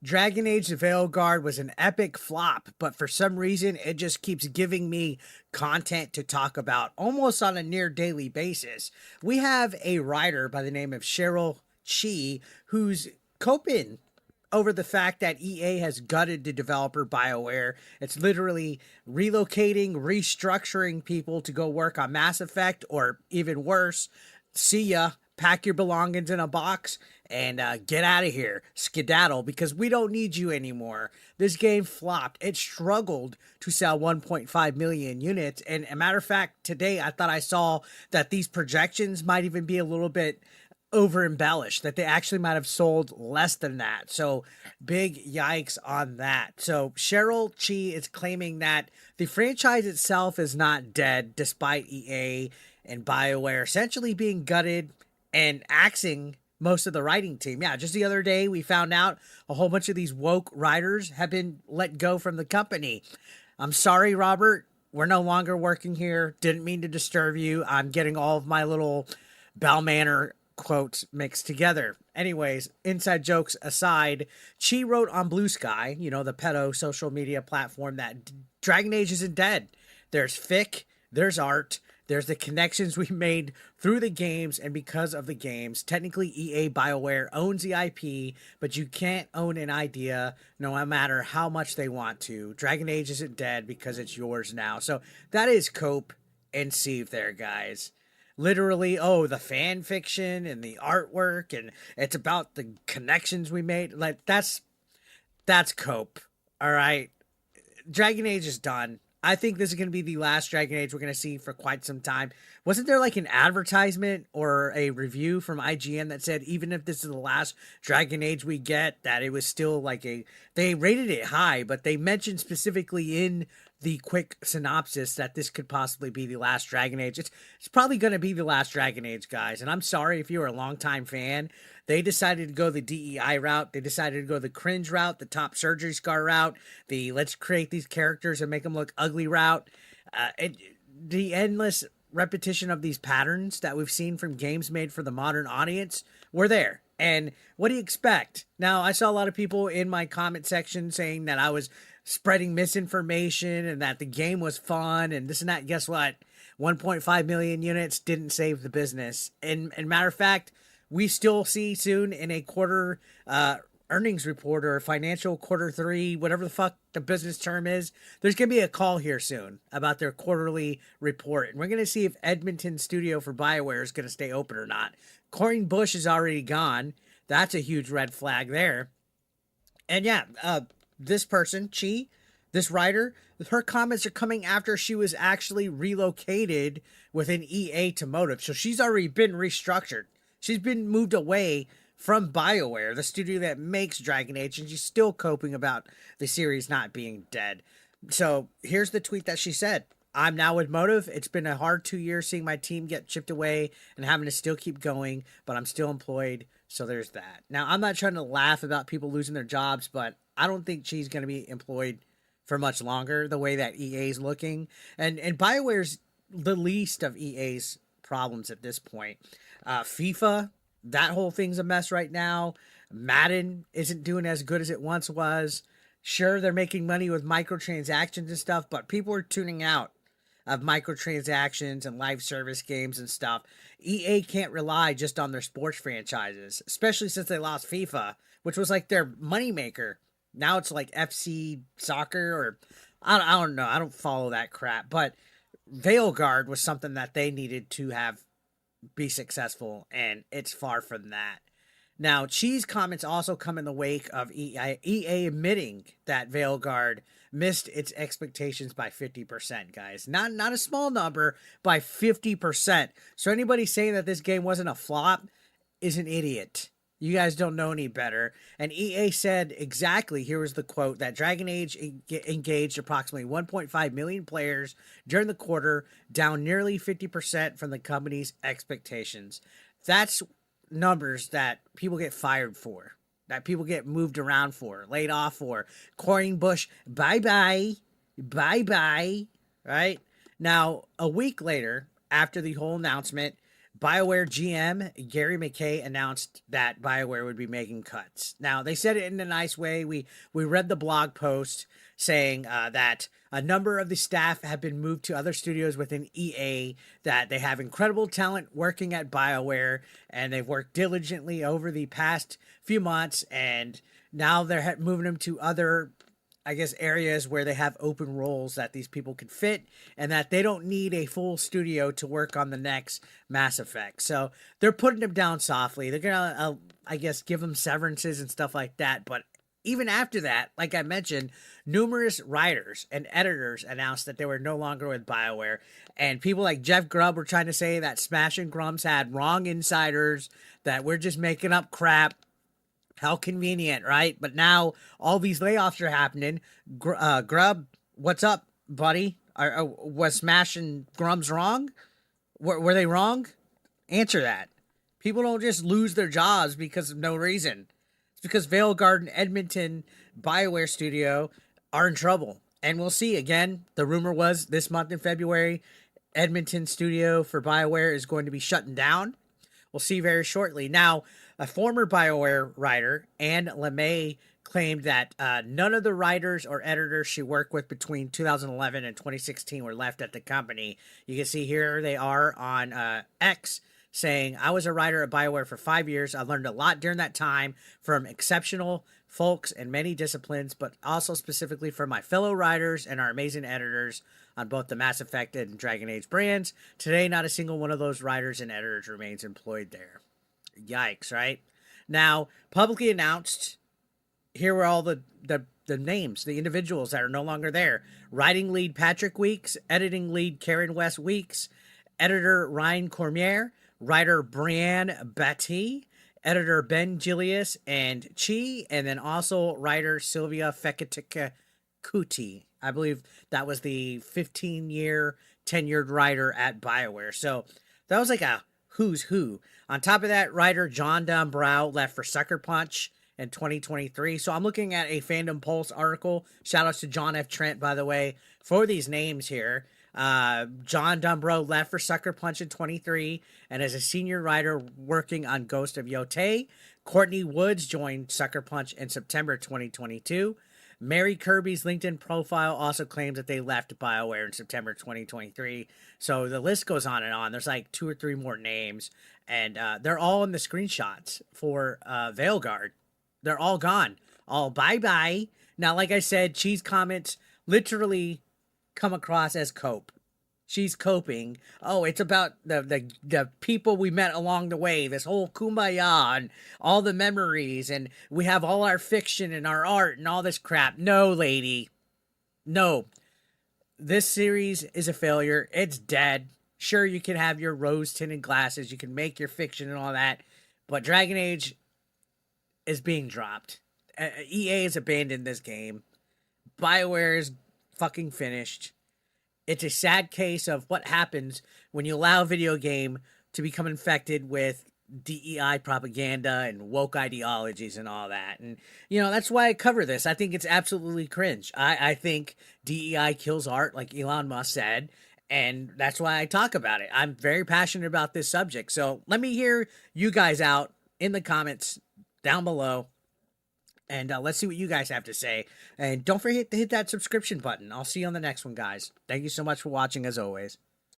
Dragon Age the Veilguard was an epic flop, but for some reason it just keeps giving me content to talk about almost on a near daily basis. We have a writer by the name of Sheryl Chee who's coping over the fact that EA has gutted the developer BioWare. It's literally relocating, restructuring people to go work on Mass Effect, or even worse, see ya, pack your belongings in a box, and get out of here, skedaddle, because we don't need you anymore. This game flopped. It struggled to sell 1.5 million units. And a matter of fact, today I thought I saw that these projections might even be a little bit over embellished, that they actually might have sold less than that. So big yikes on that. So Sheryl Chee is claiming that the franchise itself is not dead, despite EA and BioWare essentially being gutted and axing most of the writing team. Yeah, just the other day we found out a whole bunch of these woke writers have been let go from the company. I'm sorry, Robert. We're no longer working here. Didn't mean to disturb you. I'm getting all of my little Bell Manor quotes mixed together. Anyways, inside jokes aside, Chi wrote on Blue Sky, the pedo social media platform, that Dragon Age isn't dead. There's fic, there's art, there's the connections we made through the games and because of the games. Technically, EA BioWare owns the IP, but you can't own an idea no matter how much they want to. Dragon Age isn't dead because it's yours now. So that is cope and sieve there, guys. Literally, the fan fiction and the artwork, and it's about the connections we made. Like, that's cope. All right. Dragon Age is done. I think this is going to be the last Dragon Age we're going to see for quite some time. Wasn't there like an advertisement or a review from IGN that said even if this is the last Dragon Age we get, that it was still like they rated it high, but they mentioned specifically in the quick synopsis that this could possibly be the last Dragon Age. It's probably going to be the last Dragon Age, guys. And I'm sorry if you're a longtime fan. They decided to go the DEI route. They decided to go the cringe route, the top surgery scar route, the let's create these characters and make them look ugly route. The endless repetition of these patterns that we've seen from games made for the modern audience were there. And what do you expect? Now, I saw a lot of people in my comment section saying that I was spreading misinformation and that the game was fun and this and that. Guess what? 1.5 million units didn't save the business. And matter of fact, we still see soon in a quarter earnings report or financial quarter 3, whatever the fuck the business term is, there's going to be a call here soon about their quarterly report. And we're going to see if Edmonton studio for BioWare is going to stay open or not. Corin Bush is already gone. That's a huge red flag there. And yeah, this person, Chi, this writer, her comments are coming after she was actually relocated within EA to Motive. So she's already been restructured. She's been moved away from BioWare, the studio that makes Dragon Age, and she's still coping about the series not being dead. So here's the tweet that she said. I'm now with Motive. It's been a hard 2 years seeing my team get chipped away and having to still keep going, but I'm still employed. So there's that. Now, I'm not trying to laugh about people losing their jobs, but I don't think she's going to be employed for much longer the way that EA's looking. And BioWare's the least of EA's problems at this point. FIFA, that whole thing's a mess right now. Madden isn't doing as good as it once was. Sure, they're making money with microtransactions and stuff, but people are tuning out of microtransactions and live service games and stuff. EA can't rely just on their sports franchises, especially since they lost FIFA, which was like their moneymaker. Now it's like FC soccer, or I don't know. I don't follow that crap, but Veilguard was something that they needed to have be successful, and it's far from that. Now, Chee's comments also come in the wake of EA admitting that Veilguard missed its expectations by 50%, guys. Not a small number, by 50%. So anybody saying that this game wasn't a flop is an idiot. You guys don't know any better. And EA said exactly, here was the quote, that Dragon Age engaged approximately 1.5 million players during the quarter, down nearly 50% from the company's expectations. That's numbers that people get fired for, that people get moved around for, laid off for. Corin Bush, bye-bye, bye-bye, right? Now, a week later, after the whole announcement, BioWare GM Gary McKay announced that BioWare would be making cuts. Now, they said it in a nice way. We read the blog post saying that a number of the staff have been moved to other studios within EA, that they have incredible talent working at BioWare, and they've worked diligently over the past few months, and now they're moving them to other, I guess, areas where they have open roles that these people can fit, and that they don't need a full studio to work on the next Mass Effect. So they're putting them down softly. They're going to, I guess, give them severances and stuff like that. But even after that, like I mentioned, numerous writers and editors announced that they were no longer with BioWare. And people like Jeff Grubb were trying to say that Smash and Grumps had wrong insiders, that we're just making up crap. How convenient, right? But now all these layoffs are happening. Grubb, what's up, buddy? Was Smash and Grumps wrong? Were they wrong? Answer that. People don't just lose their jobs because of no reason. It's because Vale Garden, Edmonton, BioWare Studio are in trouble. And we'll see. Again, the rumor was this month in February, Edmonton Studio for BioWare is going to be shutting down. We'll see very shortly. Now, a former BioWare writer, Anne LeMay, claimed that none of the writers or editors she worked with between 2011 and 2016 were left at the company. You can see here they are on X saying, I was a writer at BioWare for 5 years. I learned a lot during that time from exceptional folks in many disciplines, but also specifically from my fellow writers and our amazing editors on both the Mass Effect and Dragon Age brands. Today, not a single one of those writers and editors remains employed there. Yikes, right? Now, publicly announced, here were all the names, the individuals that are no longer there. Writing lead Patrick Weeks, editing lead Karen West Weeks, editor Ryan Cormier, writer Brianne Batty, editor Ben Gilius and Chee, and then also writer Sylvia Fekatika Kuti. I believe that was the 15-year tenured writer at BioWare. So that was like a who's who. On top of that, writer John Dombrau left for Sucker Punch in 2023. So I'm looking at a Fandom Pulse article. Shout outs to John F. Trent, by the way, for these names here. John Dombrau left for Sucker Punch in 23 and as a senior writer working on Ghost of Yotei. Courtney Woods joined Sucker Punch in September 2022. Mary Kirby's LinkedIn profile also claims that they left BioWare in September 2023. So the list goes on and on. There's like 2 or 3 more names, and they're all in the screenshots for Veilguard. They're all gone. All bye-bye. Now, like I said, Chee's comments literally come across as cope. She's coping. Oh, it's about the people we met along the way, this whole kumbaya and all the memories, and we have all our fiction and our art and all this crap. No, lady. No. This series is a failure. It's dead. Sure, you can have your rose-tinted glasses. You can make your fiction and all that. But Dragon Age is being dropped. EA has abandoned this game. BioWare is fucking finished. It's a sad case of what happens when you allow a video game to become infected with DEI propaganda and woke ideologies and all that. And, you know, that's why I cover this. I think it's absolutely cringe. I think DEI kills art, like Elon Musk said, and that's why I talk about it. I'm very passionate about this subject. So let me hear you guys out in the comments down below. And let's see what you guys have to say. And don't forget to hit that subscription button. I'll see you on the next one, guys. Thank you so much for watching, as always.